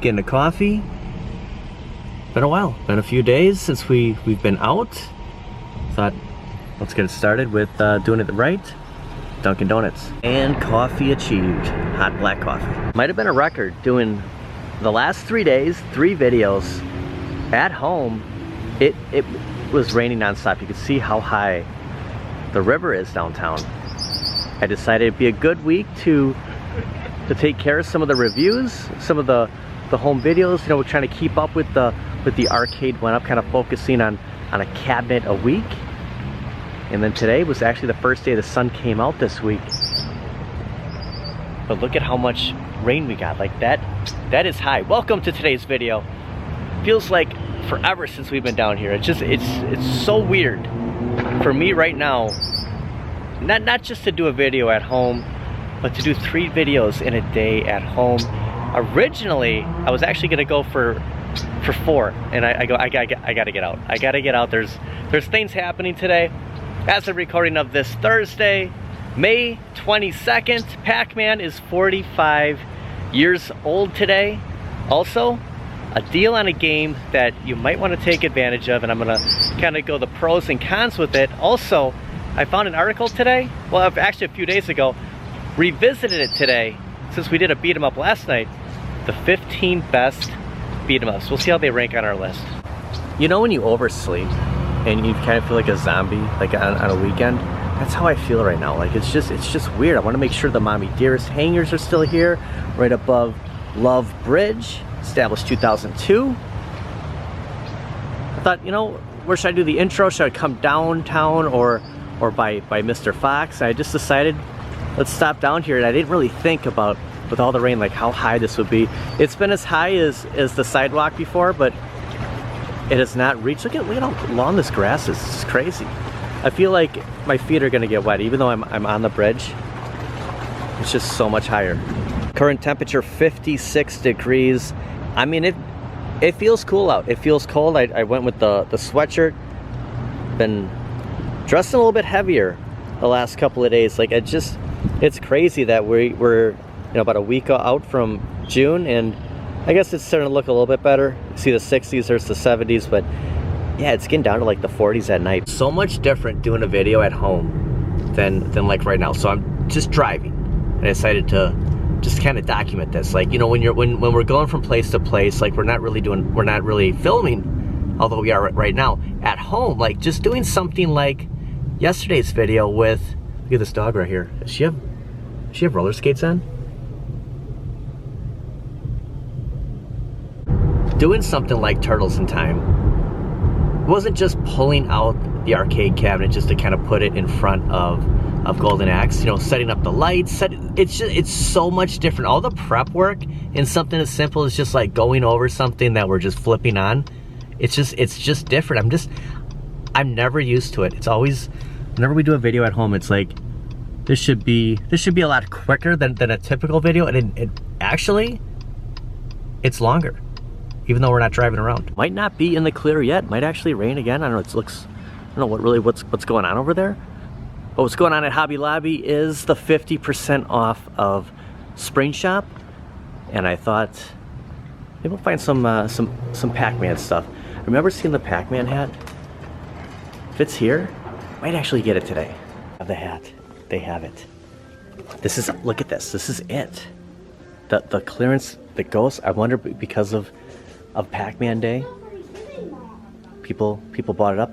getting a coffee. Been a while, been a few days since we've been out. Thought, let's get it started with doing it right. Dunkin' Donuts. And coffee achieved. Hot black coffee. Might have been a record doing the last 3 days, 3 videos at home. It was raining nonstop. You could see how high the river is downtown. I decided it'd be a good week to take care of some of the reviews, some of the home videos. You know, we're trying to keep up with the arcade went up, kind of focusing on a cabinet a week. And then today was actually the first day the sun came out this week. But look at how much rain we got. Like that is high. Welcome to today's video. Feels like forever since we've been down here. It's so weird for me right now, not just to do a video at home, but to do 3 videos in a day at home. Originally, I was actually gonna go for 4, and I gotta get out. I gotta get out. There's things happening today. As of recording of this Thursday, May 22nd, Pac-Man is 45 years old today. Also, a deal on a game that you might want to take advantage of, and I'm gonna kind of go the pros and cons with it. Also, I found an article today, well actually a few days ago, revisited it today since we did a beat 'em up last night, the 15 best beat 'em ups. We'll see how they rank on our list. You know when you oversleep and you kind of feel like a zombie, like on a weekend? That's how I feel right now. Like it's just weird. I want to make sure the Mommy Dearest hangers are still here, right above Love Bridge, established 2002. I thought, you know, where should I do the intro? Should I come downtown or by Mr. Fox? I just decided, let's stop down here, and I didn't really think about, with all the rain, like how high this would be. It's been as high as the sidewalk before, but it has not reached. Look at how long this grass is. It's crazy. I feel like my feet are gonna get wet, even though I'm on the bridge. It's just so much higher. Current temperature 56 degrees. I mean, it feels cool out. It feels cold. I went with the sweatshirt. Been dressed a little bit heavier the last couple of days. Like it's crazy that we're about a week out from June, and I guess it's starting to look a little bit better. See the 60s, there's the 70s, but yeah, it's getting down to like the 40s at night. So much different doing a video at home than like right now. So I'm just driving, and I decided to just kind of document this. Like, you know, when we're going from place to place, like we're not really filming, although we are right now at home. Like just doing something like yesterday's video with, look at this dog right here. Does she have roller skates on? Doing something like Turtles in Time. It wasn't just pulling out the arcade cabinet just to kind of put it in front of Golden Axe, you know, setting up the lights. It's so much different. All the prep work in something as simple as just like going over something that we're just flipping on. It's just different. I'm never used to it. It's always, whenever we do a video at home, it's like this should be a lot quicker than a typical video, and it actually, it's longer, even though we're not driving around. Might not be in the clear yet. Might actually rain again. I don't know. I don't know what's going on over there. But what's going on at Hobby Lobby is the 50% off of Spring Shop, and I thought maybe we'll find some Pac-Man stuff. Remember seeing the Pac-Man hat? If it's here, might actually get it today. The hat, they have it. This is, look at this. This is it. The clearance that goes. I wonder, because of Pac-Man Day, people bought it up.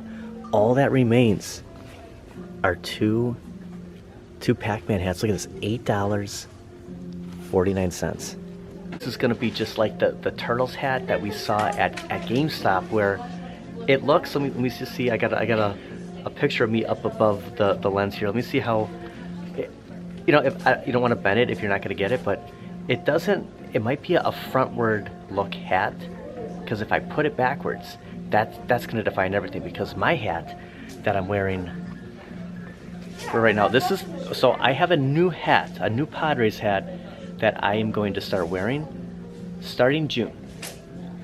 All that remains are two Pac-Man hats. Look at this, $8.49. This is gonna be just like the Turtles hat that we saw at GameStop, where it looks, let me just see, I got a picture of me up above the lens here. Let me see how, you know, if you don't want to bend it if you're not gonna get it, but it doesn't, it might be a frontward look hat, because if I put it backwards, that's gonna define everything, because my hat that I'm wearing for right now, this is, so I have a new hat, a new Padres hat that I am going to start wearing starting June.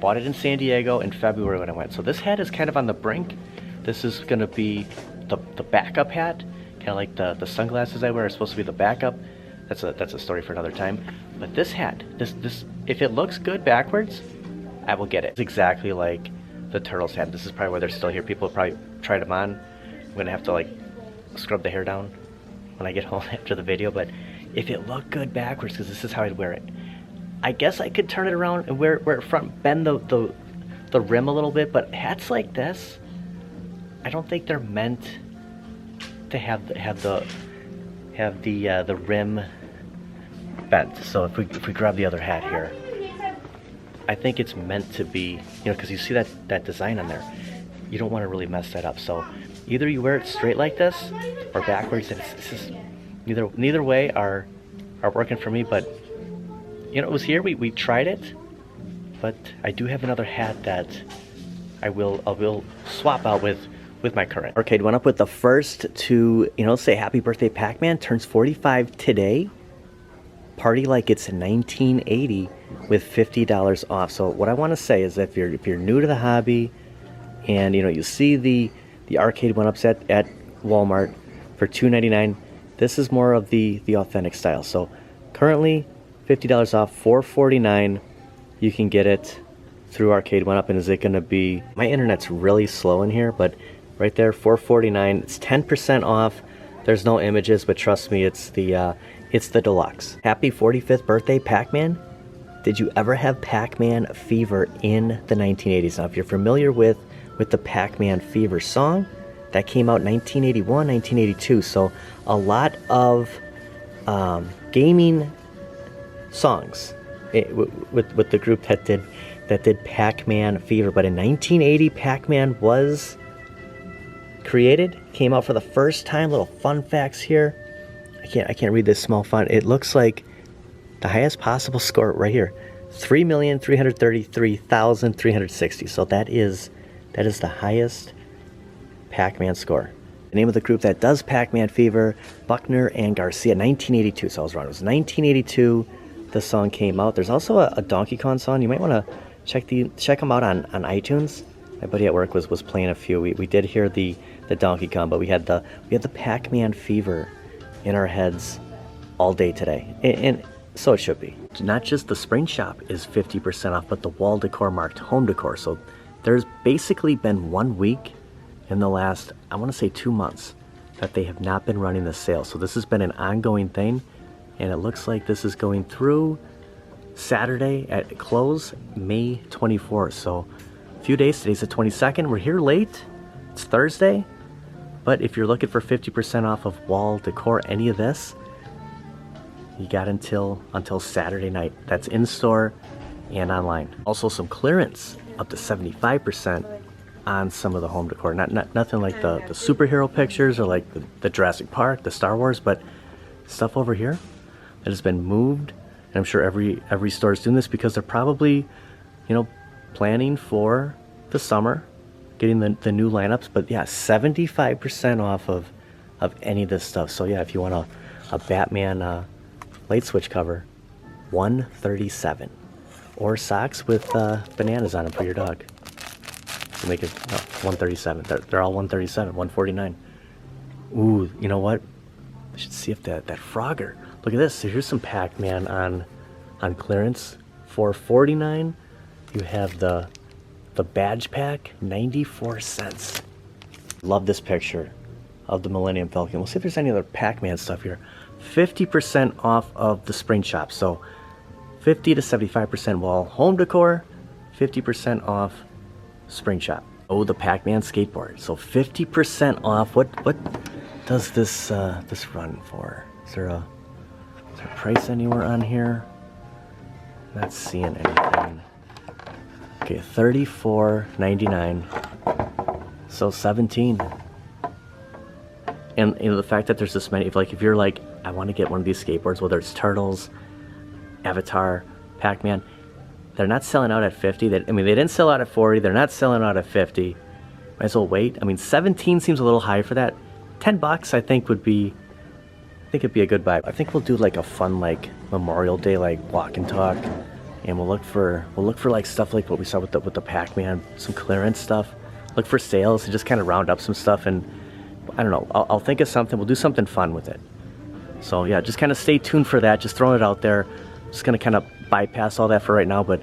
Bought it in San Diego in February when I went. So this hat is kind of on the brink. This is gonna be the backup hat, kind of like the sunglasses I wear are supposed to be the backup. That's a story for another time. But this hat, if it looks good backwards, I will get it. It's exactly like the Turtles hat. This is probably why they're still here. People have probably tried them on. I'm gonna have to like scrub the hair down when I get home after the video, but if it looked good backwards, because this is how I'd wear it, I guess I could turn it around and wear it front, bend the rim a little bit, but hats like this, I don't think they're meant to have the rim bent. So if we grab the other hat here, I think it's meant to be, you know, because you see that design on there, you don't want to really mess that up. So either you wear it straight like this or backwards, and it's just neither way are working for me. But you know, it was here, we tried it, but I do have another hat that I will swap out with my current. Arcade went up with the first to, you know, say happy birthday Pac-Man, turns 45 today. Party like it's 1980 with $50 off. So what I want to say is that if you're new to the hobby and you know you see the arcade went ups at Walmart for $2.99, this is more of the authentic style. So currently $50 off, $4.49. You can get it through Arcade One Up. And is it going to be, my internet's really slow in here, but right there, $4.49. It's 10% off. There's no images, but trust me, it's the deluxe. Happy 45th birthday, Pac-Man. Did you ever have Pac-Man fever in the 1980s? Now, if you're familiar with the Pac-Man fever song, that came out in 1981, 1982. So a lot of gaming songs with the group that did Pac-Man fever. But in 1980, Pac-Man was created, came out for the first time. Little fun facts here. I can't read this small font. It looks like the highest possible score right here, 3,333,360. So that is the highest Pac-Man score. The name of the group that does Pac-Man fever, Buckner and Garcia, 1982. So I was wrong. It was 1982. The song came out. There's also a Donkey Kong song. You might want to check them out on iTunes. My buddy at work was playing a few. We did hear the Donkey Kong, but we had the Pac-Man fever in our heads all day today, and so it should be. Not just the Spring Shop is 50% off, but the wall decor marked home decor. So there's basically been 1 week in the last, I want to say 2 months, that they have not been running the sale. So this has been an ongoing thing, and it looks like this is going through Saturday at close, May 24th. So a few days. Today's the 22nd. We're here late. It's Thursday. But if you're looking for 50% off of wall decor, any of this, you got until Saturday night. That's in store and online. Also some clearance, up to 75% on some of the home decor. Nothing like the superhero pictures or like the Jurassic Park, the Star Wars, but stuff over here that has been moved. And I'm sure every store is doing this because they're probably, you know, planning for the summer, getting the new lineups. But yeah, 75% off of any of this stuff. So yeah, if you want a Batman light switch cover, $137, or socks with bananas on them for your dog, to make it $137. They're all $137, $149. Ooh, you know what? I should see if that Frogger. Look at this. So here's some Pac-Man on clearance, $4.49. You have the badge pack, 94 cents. Love this picture of the Millennium Falcon. We'll see if there's any other Pac-Man stuff here. 50% off of the Spring Shop. So 50 to 75% wall home decor, 50% off Spring Shop. Oh, the Pac-Man skateboard. So 50% off. What does this run for? Is there a price anywhere on here? Not seeing anything. Okay, $34.99. So 17. And you know, the fact that there's this many, if you're like, I want to get one of these skateboards, whether it's Turtles, Avatar, Pac-Man, they're not selling out at 50. They didn't sell out at 40. They're not selling out at 50. Might as well wait. I mean, 17 seems a little high for that. $10 I think it'd be a good buy. I think we'll do like a fun like Memorial Day like walk and talk, and we'll look for like stuff like what we saw with the Pac-Man, some clearance stuff. Look for sales and just kind of round up some stuff, and I don't know. I'll think of something. We'll do something fun with it. So yeah, just kind of stay tuned for that. Just throwing it out there. Just gonna kind of bypass all that for right now, but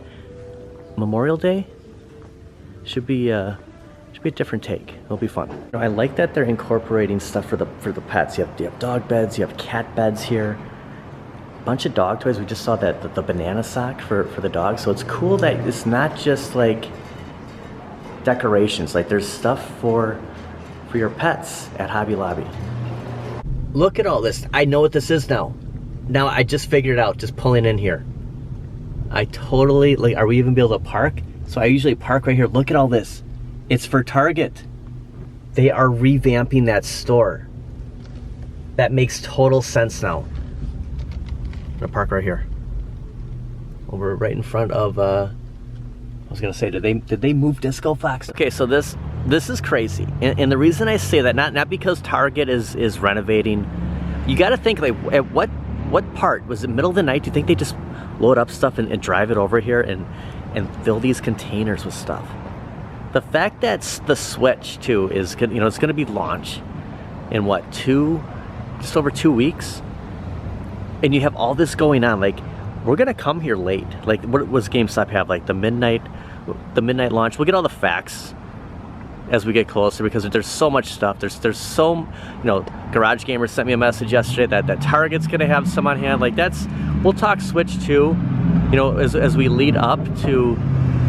Memorial Day should be a different take. It'll be fun. I like that they're incorporating stuff for the pets. You have dog beds, you have cat beds here. Bunch of dog toys. We just saw that the banana sock for the dog. So it's cool that it's not just like decorations. Like there's stuff for your pets at Hobby Lobby. Look at all this. I know what this is now. Now I just figured it out just pulling in here. I totally, like, are we even be able to park? So I usually park right here. Look at all this. It's for Target. They are revamping that store. That makes total sense now. I'm gonna park right here. Over right in front of, I was gonna say, did they move Disco Fox? Okay, so this is crazy. And the reason I say that, not because Target is renovating, you gotta think, like, at what part? Was it middle of the night? Do you think they just load up stuff and drive it over here and fill these containers with stuff? The fact that the Switch too is, you know, it's gonna be launched in what, just over 2 weeks? And you have all this going on, like, we're gonna come here late. Like, what was GameStop have? Like the midnight launch. We'll get all the facts as we get closer because there's so much stuff. There's so, you know, Garage Gamer sent me a message yesterday that Target's gonna have some on hand. Like we'll talk Switch too, you know, as we lead up to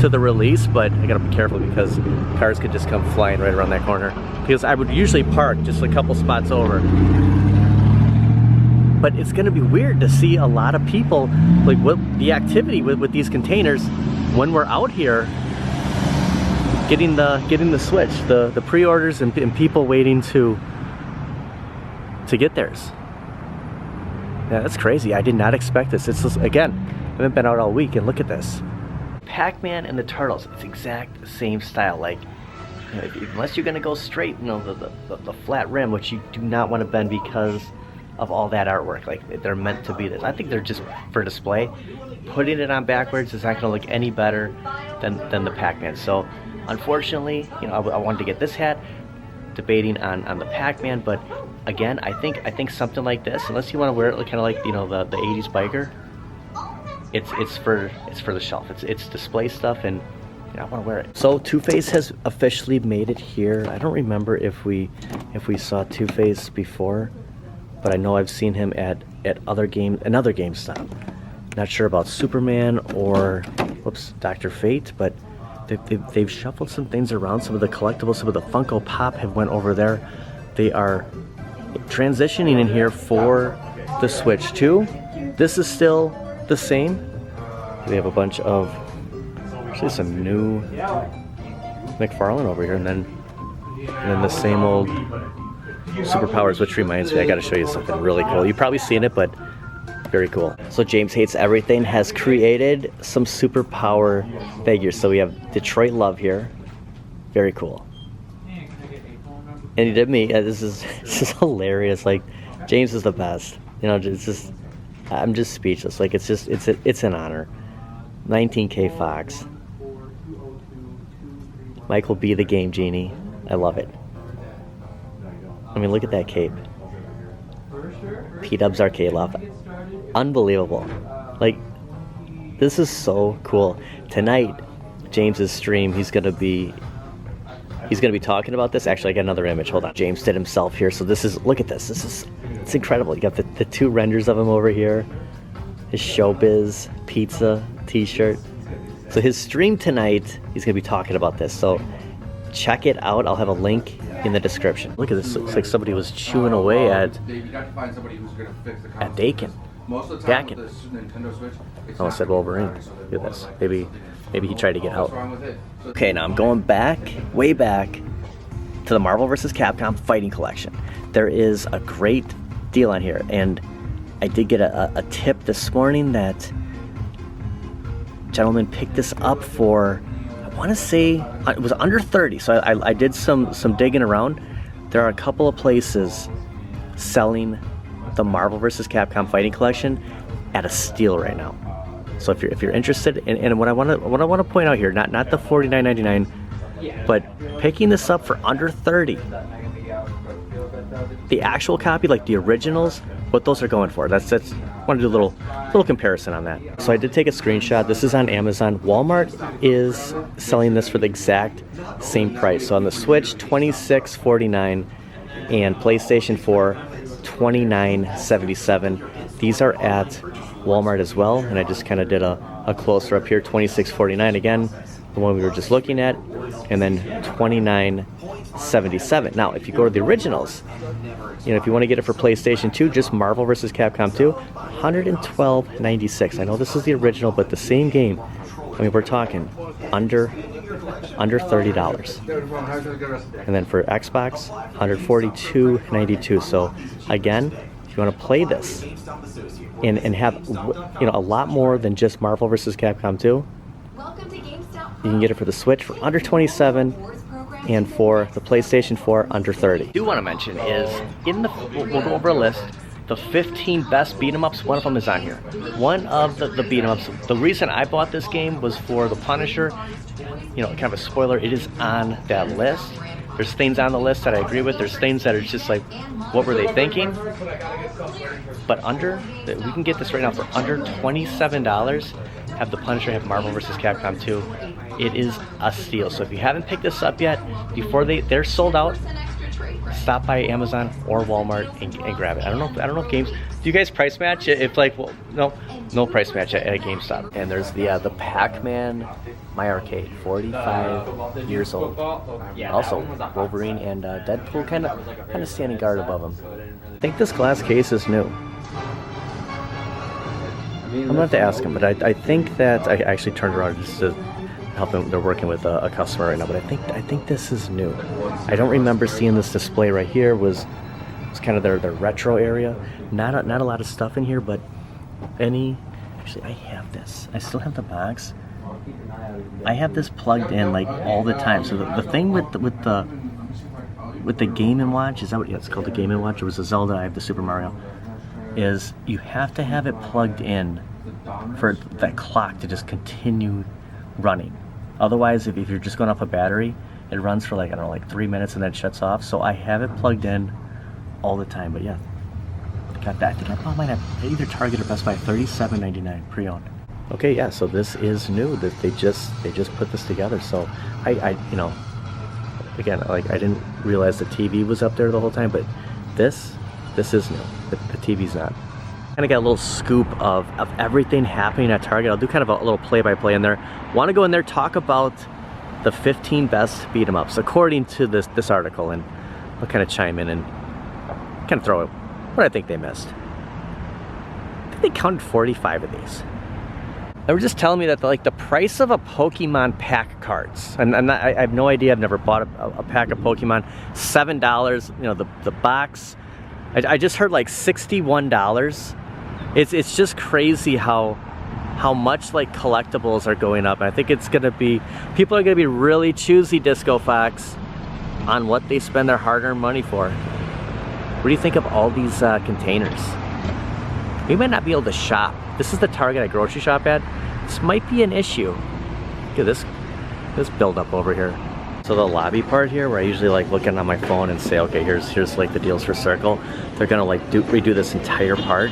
the release, but I gotta be careful because cars could just come flying right around that corner. Because I would usually park just a couple spots over. But it's gonna be weird to see a lot of people, like what the activity with these containers when we're out here getting the Switch, the pre-orders and people waiting to get theirs. Yeah, that's crazy. I did not expect this. It's just, again, I haven't been out all week and look at this. Pac-Man and the Turtles, it's exact same style. Like, you know, unless you're gonna go straight, you know, the flat rim, which you do not want to bend because of all that artwork. Like, they're meant to be this. I think they're just for display. Putting it on backwards is not gonna look any better than the Pac-Man. So unfortunately, you know, I wanted to get this hat, debating on the Pac-Man, but again, I think something like this, unless you want to wear it kind of like, you know, the 80s biker, it's for the shelf. It's display stuff, and you know, I want to wear it. So Two-Face has officially made it here. I don't remember if we saw Two-Face before, but I know I've seen him at another GameStop. Not sure about Superman or Dr. Fate, but they've shuffled some things around. Some of the collectibles, some of the Funko Pop have went over there. They are transitioning in here for the Switch too. This is still the same. We have a bunch of, actually some new McFarlane over here, and then the same old Superpowers, which reminds me, I gotta show you something really cool. You've probably seen it, but very cool. So James Hates Everything has created some Superpower figures. So we have Detroit Love here. Very cool. And he did me. This is hilarious. Like, James is the best. You know, it's just, I'm just speechless. Like, it's an honor. 19K Fox. Michael B. the Game Genie. I love it. I mean, look at that cape. P-Dubs Arcade Love. Unbelievable. Like, this is so cool. Tonight, James's stream, he's gonna be talking about this. Actually, I got another image. Hold on. James did himself here. So this is, look at this. It's incredible. You got the two renders of him over here. His Showbiz Pizza t-shirt. So his stream tonight, he's gonna be talking about this. So check it out. I'll have a link in the description. Look at this. Looks like somebody was chewing away at Dakin. Dakin. Oh, I said Wolverine. Look at this. Maybe he tried to get out. Okay, now I'm going back, way back, to the Marvel vs. Capcom Fighting Collection. There is a great deal on here, and I did get a tip this morning that gentleman picked this up for, I want to say, it was under 30. So I did some digging around. There are a couple of places selling the Marvel vs. Capcom Fighting Collection at a steal right now. So if you're interested, and what I want to point out here, not the $49.99, but picking this up for under 30. The actual copy, like the originals, what those are going for. That's want to do a little comparison on that. So I did take a screenshot. This is on Amazon. Walmart is selling this for the exact same price. So on the Switch, $26.49, and PlayStation 4, $29.77. These are at Walmart as well, and I just kind of did a closer up here. $26.49 again, the one we were just looking at, and then $29.77. Now, if you go to the originals, you know, if you want to get it for PlayStation 2, just Marvel vs. Capcom 2, $112.96. I know this is the original, but the same game. I mean, we're talking under $30. And then for Xbox, $142.92. So again, if you want to play this and have, you know, a lot more than just Marvel vs. Capcom 2, you can get it for the Switch for under $27, and for the PlayStation 4 under $30. I do want to mention is, we'll go over a list, the 15 best beat 'em ups, one of them is on here. One of the beat 'em ups, the reason I bought this game was for the Punisher. You know, kind of a spoiler, it is on that list. There's things on the list that I agree with, there's things that are just like, what were they thinking? But we can get this right now for under $27, have the Punisher, have Marvel vs. Capcom 2. It is a steal. So if you haven't picked this up yet, before they're sold out, stop by Amazon or Walmart and grab it. I don't know if games, do you guys price match? If like, well, no price match at GameStop. And there's the Pac-Man My Arcade, 45 years old. Also Wolverine and Deadpool kind of standing guard above him. I think this glass case is new. I'm gonna have to ask him, but I think that I actually turned around just to help them. They're working with a customer right now, but I think this is new. I don't remember seeing this display right here. Was kind of their retro area. Not a lot of stuff in here, but actually I have this. I still have the box. I have this plugged in like all the time. So the thing with the Game & Watch, is that what it's called, the Game & Watch? It was a Zelda. I have the Super Mario. Is you have to have it plugged in for that clock to just continue running. Otherwise, if you're just going off a battery, it runs for like, I don't know, like 3 minutes and then shuts off. So I have it plugged in all the time. But yeah, got that. I think I bought mine at either Target or Best Buy, $37.99 pre-owned. Okay, yeah, so this is new. That they just put this together. So I you know, again, like, I didn't realize the TV was up there the whole time, but this is new. The TV's not. Kind of got a little scoop of everything happening at Target. I'll do kind of a little play-by-play in there. Want to go in there, talk about the 15 best beat 'em ups according to this article, and I'll kind of chime in and kind of throw it what I think they missed. I think they counted 45 of these. They were just telling me that the price of a Pokemon pack cards, and I have no idea. I've never bought a pack of Pokemon. $7. You know, the box. I just heard like $61. It's just crazy how much like collectibles are going up. And I think it's gonna be, people are gonna be really choosy, Disco Fox, on what they spend their hard-earned money for. What do you think of all these containers? We might not be able to shop. This is the Target I grocery shop at. This might be an issue. Look at this build-up over here. So the lobby part here, where I usually like looking on my phone and say, okay, here's like the deals for Circle. They're gonna like redo this entire part,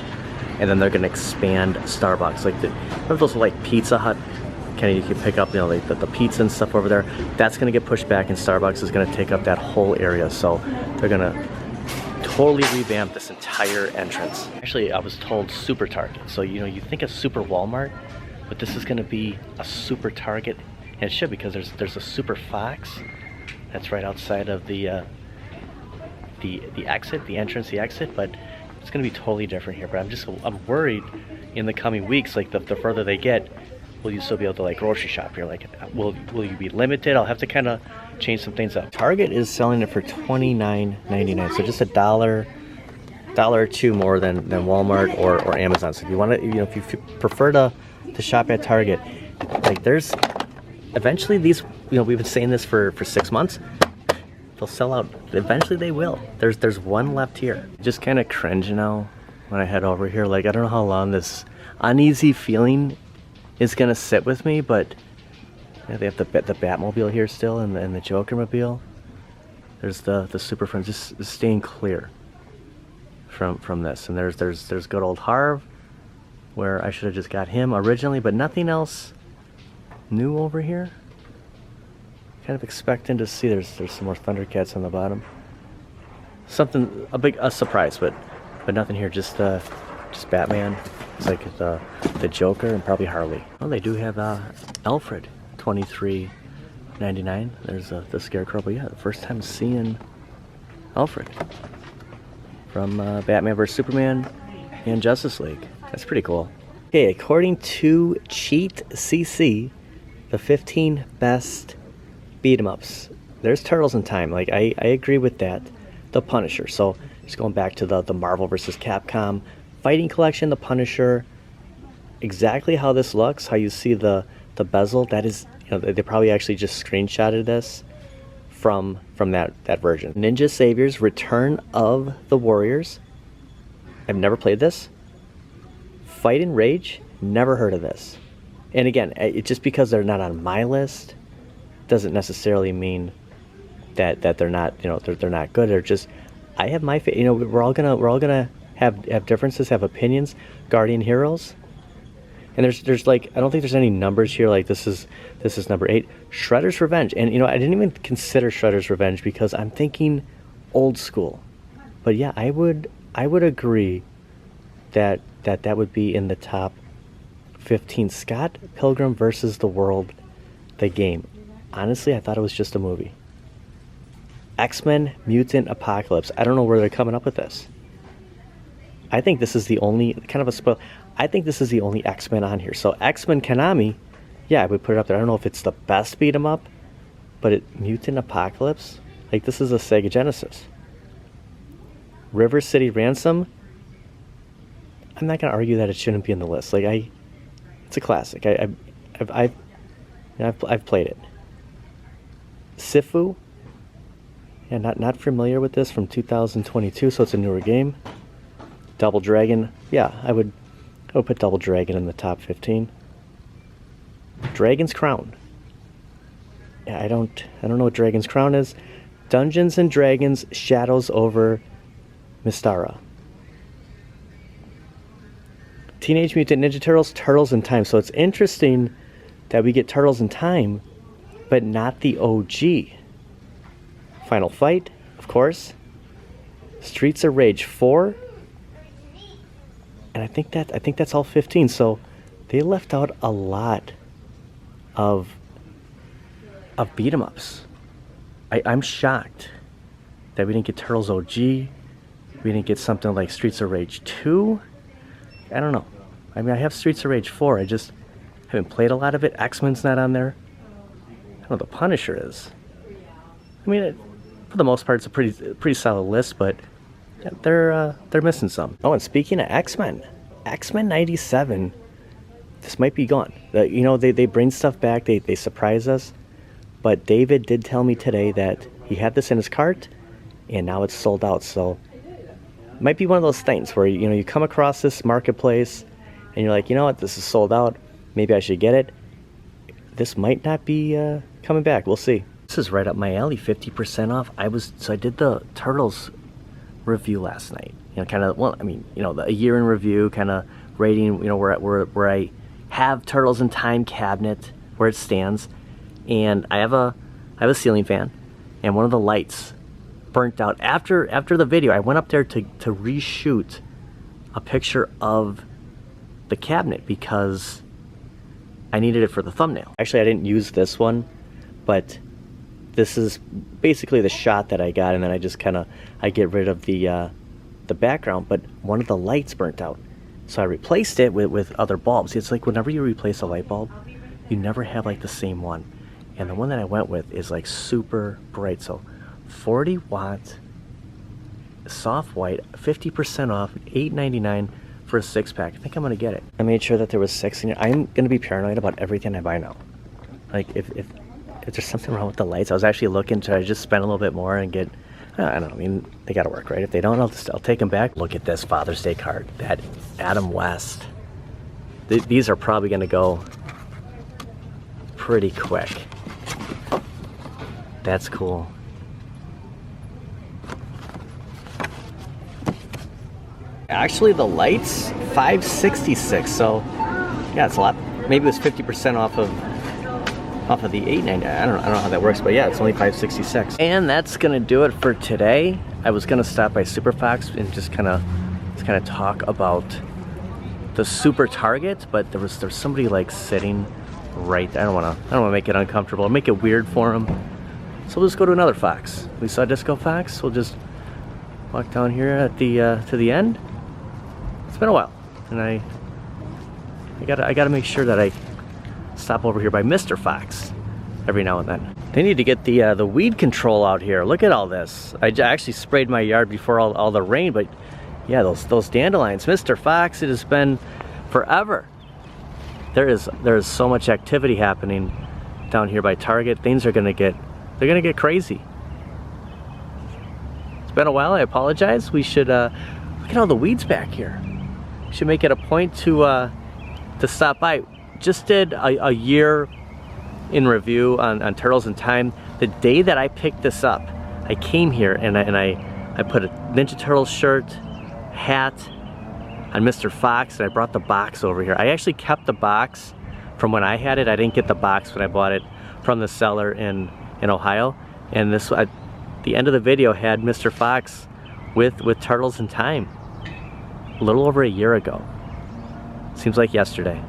and then they're gonna expand Starbucks. Like those are like Pizza Hut. Kind of, you can pick up, you know, like the pizza and stuff over there. That's gonna get pushed back, and Starbucks is gonna take up that whole area. So they're gonna totally revamp this entire entrance. Actually, I was told Super Target. So you know, you think of Super Walmart, but this is gonna be a Super Target. And it should, because there's a Super Fox that's right outside of the exit, the entrance, the exit. But it's going to be totally different here. But I'm worried in the coming weeks, like the further they get, will you still be able to like grocery shop here? Like, will you be limited? I'll have to kind of change some things up. Target is selling it for $29.99, so just $1 or $2 more than Walmart or Amazon. So if you want to, you know, if you prefer to shop at Target, like there's. Eventually these, you know, we've been saying this for 6 months, they'll sell out. Eventually they will. There's one left here. Just kind of cringe now when I head over here. Like, I don't know how long this uneasy feeling is gonna sit with me, but you know, they have the Batmobile here still, and the Joker-mobile. There's the Super Friends, just staying clear from this. And there's good old Harv, where I should have just got him originally, but nothing else new over here. Kind of expecting to see there's some more Thundercats on the bottom. Something a surprise, but nothing here. Just Batman. It's like the Joker and probably Harley. Oh, they do have Alfred, $23.99. There's the Scarecrow, but yeah, the first time seeing Alfred from Batman vs Superman and Justice League. That's pretty cool. Okay, according to Cheat CC, the 15 best beat 'em ups. There's Turtles in Time. Like I agree with that. The Punisher. So just going back to the Marvel vs Capcom Fighting Collection, the Punisher. Exactly how this looks, how you see the bezel. That is, they probably actually just screenshotted this from that version. Ninja Saviors, Return of the Warriors. I've never played this. Fight and Rage, never heard of this. And again, just because they're not on my list doesn't necessarily mean that they're not, they're not good. They're just, I have my, we're all gonna have differences, have opinions. Guardian Heroes, and there's like, I don't think there's any numbers here. Like this is number 8, Shredder's Revenge. And I didn't even consider Shredder's Revenge because I'm thinking old school. But yeah, I would agree that would be in the top 15. Scott Pilgrim versus the World, the game. Honestly, I thought it was just a movie. X-Men Mutant Apocalypse. I don't know where they're coming up with this. I think this is the only, kind of a spoil, I think this is the only X-Men on here. So X-Men Konami, yeah, I would put it up there. I don't know if it's the best beat 'em up, but Mutant Apocalypse, like this is a Sega Genesis. River City Ransom, I'm not gonna argue that it shouldn't be in the list. Like it's a classic. I've played it. Sifu, yeah, not familiar with this, from 2022, so it's a newer game. Double Dragon, yeah, I would put Double Dragon in the top 15. Dragon's Crown, yeah, I don't know what Dragon's Crown is. Dungeons and Dragons Shadows over Mystara. Teenage Mutant Ninja Turtles, Turtles in Time. So it's interesting that we get Turtles in Time, but not the OG. Final Fight, of course. Streets of Rage 4. And I think that's all 15. So they left out a lot of beat 'em ups. I'm shocked that we didn't get Turtles OG. We didn't get something like Streets of Rage 2. I don't know. I mean, I have Streets of Rage 4. I just haven't played a lot of it. X-Men's not on there. I don't know, the Punisher is. I mean, for the most part, it's a pretty solid list, but yeah, they're missing some. Oh, and speaking of X-Men, X-Men 97, this might be gone. They bring stuff back. They surprise us. But David did tell me today that he had this in his cart, and now it's sold out. So it might be one of those things where you come across this marketplace, and you're like, you know what, this is sold out. Maybe I should get it. This might not be coming back. We'll see. This is right up my alley. 50% off. I did the Turtles review last night. A year in review, kind of rating. Where I have Turtles in Time cabinet where it stands, and I have a ceiling fan, and one of the lights burnt out. After the video, I went up there to reshoot a picture of the cabinet because I needed it for the thumbnail. Actually, I didn't use this one, but this is basically the shot that I got, and then I just I get rid of the background, but one of the lights burnt out. So I replaced it with other bulbs. It's like whenever you replace a light bulb, you never have like the same one. And the one that I went with is like super bright. So 40 watt, soft white, 50% off, $8.99 for a 6-pack. I think I'm gonna get it. I made sure that there was 6 in here. I'm gonna be paranoid about everything I buy now. Like if there's something wrong with the lights, I was actually looking to just spend a little bit more and get, I don't know, I mean, they gotta work, right? If they don't, I'll take them back. Look at this Father's Day card, that Adam West. These are probably gonna go pretty quick. That's cool. Actually, the lights, $5.66. So yeah, it's a lot. Maybe it was 50% off of the $8.99. I don't know how that works, but yeah, it's only $5.66. And that's gonna do it for today. I was gonna stop by Super Fox and just kind of talk about the Super Target, but there's somebody like sitting right there. I don't wanna make it uncomfortable or make it weird for him. So we'll just go to another Fox. We saw Disco Fox. We'll just walk down here at the to the end. It's been a while, and I gotta make sure that I stop over here by Mr. Fox every now and then. They need to get the weed control out here. Look at all this. I actually sprayed my yard before all the rain, but yeah, those dandelions. Mr. Fox, it has been forever. There is so much activity happening down here by Target. Things are gonna get crazy. It's been a while. I apologize. We should look at all the weeds back here. We should make it a point to stop by. Just did a year in review on Turtles in Time. The day that I picked this up, I came here and I put a Ninja Turtles shirt, hat on Mr. Fox, and I brought the box over here. I actually kept the box from when I had it. I didn't get the box when I bought it from the seller in Ohio. And this, at the end of the video, had Mr. Fox with Turtles in Time a little over a year ago. Seems like yesterday.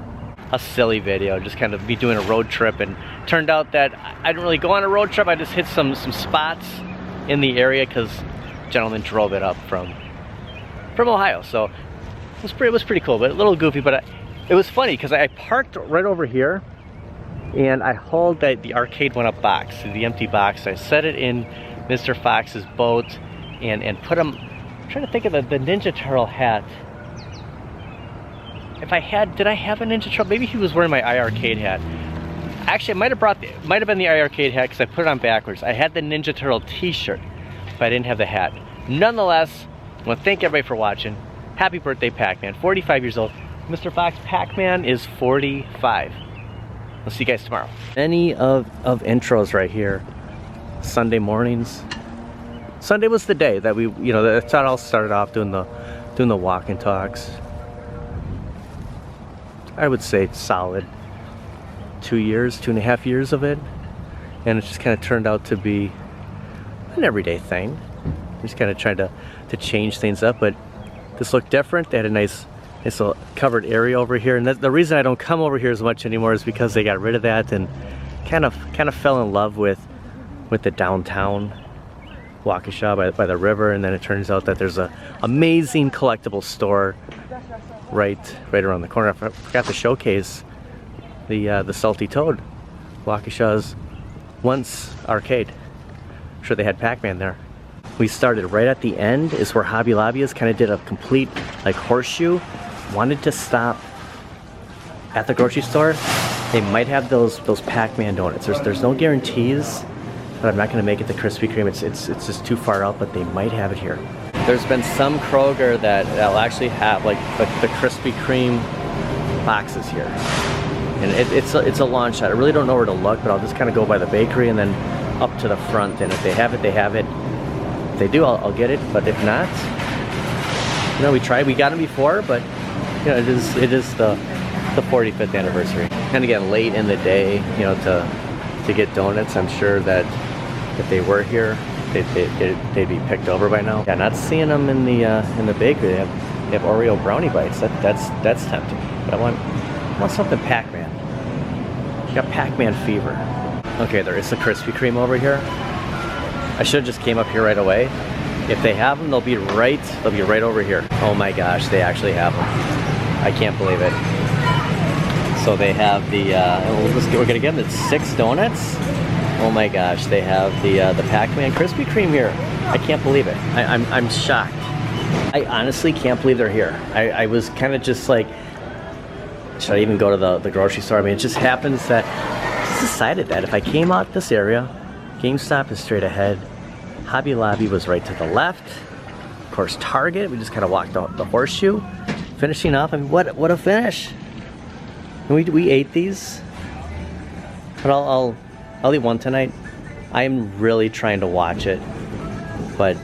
A silly video, just kind of me doing a road trip, and turned out that I didn't really go on a road trip. I just hit some spots in the area because a gentleman drove it up from Ohio. So it was pretty cool, but a little goofy. But it was funny because I parked right over here, and I hauled the arcade one up box, the empty box. I set it in Mr. Fox's boat and put him. I'm trying to think of the Ninja Turtle hat. If I had, did I have a Ninja Turtle? Maybe he was wearing my iArcade hat. Actually, I might have been the iArcade hat because I put it on backwards. I had the Ninja Turtle t-shirt, but I didn't have the hat. Nonetheless, I want to thank everybody for watching. Happy birthday, Pac-Man. 45 years old. Mr. Fox, Pac-Man is 45. We'll see you guys tomorrow. Many of intros right here. Sunday mornings. Sunday was the day that that's how it all started off, doing the walk and talks. I would say solid 2.5 years of it, and it just kind of turned out to be an everyday thing. Just kind of tried to change things up, but this looked different. They had a nice little covered area over here, and the reason I don't come over here as much anymore is because they got rid of that and kind of fell in love with the downtown Waukesha by the river, and then it turns out that there's a amazing collectible store right around the corner. I forgot to showcase the Salty Toad, Waukesha's once arcade. I'm sure they had Pac-Man there. We started right at the end, is where Hobby Lobby is. Kind of did a complete like horseshoe. Wanted to stop at the grocery store. They might have those Pac-Man donuts. There's no guarantees, but I'm not going to make it the Krispy Kreme. It's just too far out, but they might have it here. There's been some Kroger that'll actually have like the Krispy Kreme boxes here, and it's a launch shot. I really don't know where to look, but I'll just kind of go by the bakery and then up to the front. And if they have it, they have it. If they do, I'll get it. But if not, we got them before, but it is the 45th anniversary. And again, late in the day, to get donuts. I'm sure that if they were here, they'd be picked over by now. Yeah, not seeing them in the bakery. They have Oreo brownie bites. That's tempting. But I want something Pac-Man. Got Pac-Man fever. Okay, there is a Krispy Kreme over here. I should have just came up here right away. If they have them, they'll be right over here. Oh my gosh, they actually have them. I can't believe it. So they have we're gonna get them. It's 6 donuts. Oh my gosh, they have the Pac-Man Krispy Kreme here. I can't believe it. I'm shocked. I honestly can't believe they're here. I was kind of just like, should I even go to the grocery store? I mean, it just happens that I just decided that if I came out this area, GameStop is straight ahead. Hobby Lobby was right to the left. Of course, Target, we just kind of walked out the horseshoe. Finishing off, I mean, what a finish. And we ate these, but I'll eat one tonight. I'm really trying to watch it, but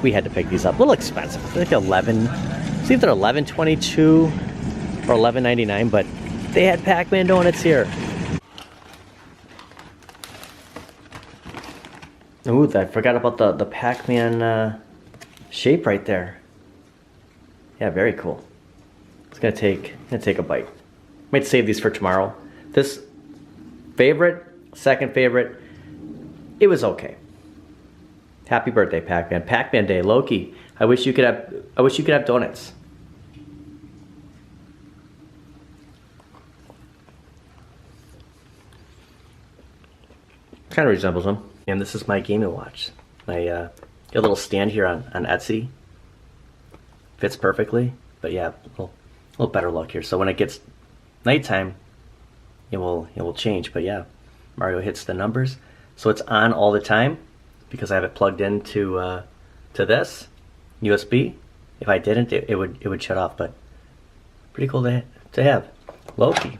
we had to pick these up. A little expensive, like $11 It's either $11.22 or $11.99, but they had Pac-Man donuts here. Ooh, I forgot about the Pac-Man shape right there. Yeah, very cool. It's gonna take a bite. Might save these for tomorrow. This favorite, second favorite, it was okay. Happy birthday, Pac-Man. Pac-Man Day, Loki. I wish you could have donuts. Kind of resembles them. And this is my Game & Watch. I got a little stand here on Etsy. Fits perfectly, but yeah, a little better look here. So when it gets nighttime, it will change. But yeah, Mario hits the numbers, so it's on all the time because I have it plugged into to this USB. If I didn't, it would shut off. But pretty cool to have. Loki.